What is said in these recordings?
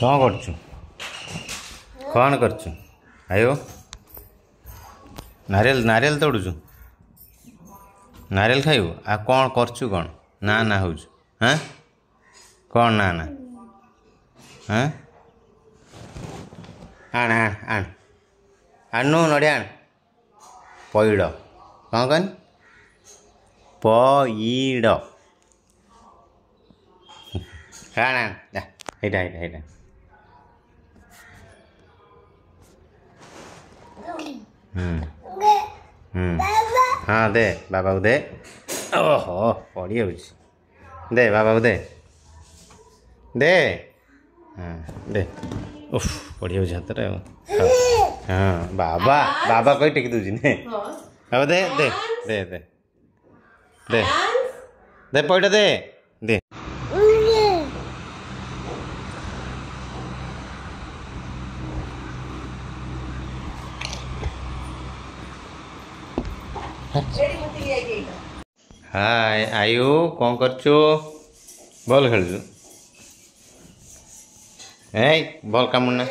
कौन करचु कौन करचु आयो नारियल नारियल तोड़ुचु नारियल खाइबू आ कौन करचु कौन ना ना हो हाँ कौन ना ना हाँ आण आण आण आणु नड़िया आण पैड़ कौन कन पैड़ आण आण एटा एटा एटा हाँ दे बाबा को दे ओहो पड़ी हो दे बाबा को दे दे हाँ दे उफ पड़ी हो हाथ हाँ बाबा बाबा कोई टेक दूजी ने बाबा दे दे दे दे दे दे पैटा दे दे हाय आयु कौन करचु बॉल खेलु ए बॉल कामुना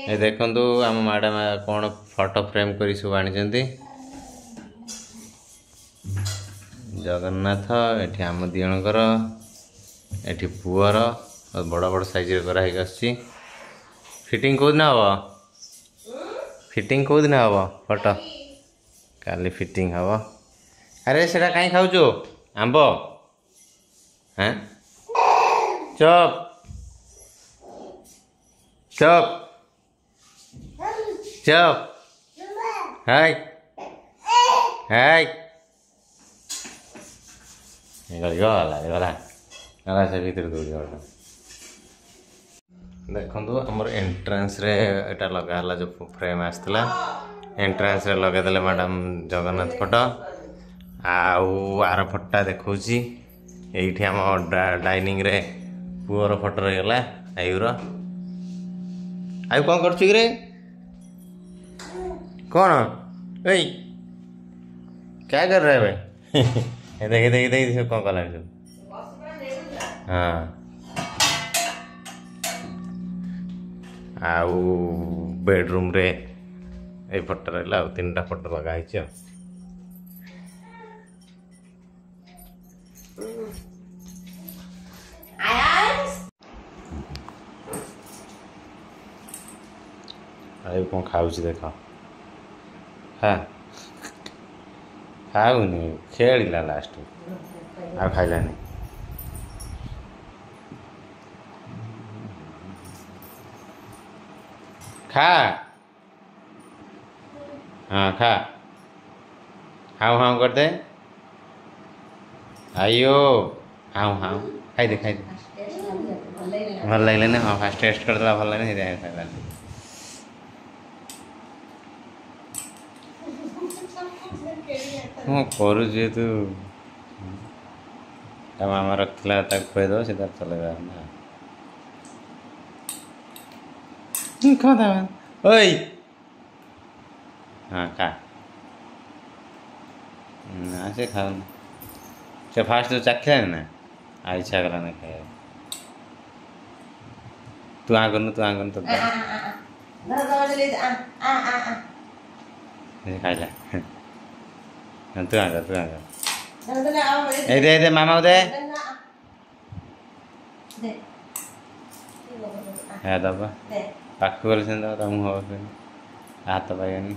ए देखंतु आम मैडम कौन फोटो फ्रेम करी सब आनी जगन्नाथ एठी आम दिजणकर एठी पुअर बड़ बड़ साइज कराई आसी फिटिंग कौ दिन हम फिटिंग कौ दिन हम फोटो काली फिटिंग हम अरे सेटा कहीं खाऊ आंब हाँ चप चप चप हाय हाय गला से भीतर दौड़ देखो आमर एंट्रांस रे एटा लगा जो फ्रेम आसला एंट्रांस रे लगेदे मैडम जगन्नाथ फोटो आर फोटा देखा ये आम डाइनिंग रे पुअर फोटो रहीगला आयुर आयु कौन कर कौन ए क्या कर रहे भाई देख देख देख सब कौन कला सब हाँ आउ बेडरूम रे ये फोटो रहा तीन टा फोटो लगा आयु कौन खाऊ देख हाँ खाऊनी खेला लास्ट आ खाइलानी खा हाँ खा हाँ हाँ कर दे आयो हाँ हाँ खाई दे भल लगे ना हाँ फास्ट टेस्ट करदेला भल लगे खाइला हाँ करू जेहेतु मामा रखला खुद से चलेगा ना ओए हाँ खा ना से खाओ से फास्ट तो चाखिला ना आ इच्छा कला ना खाए तू आ कर तो खाइला तू आ दे दे मामा दे है दबा पाख गले से मुँह हाथ पाइबानी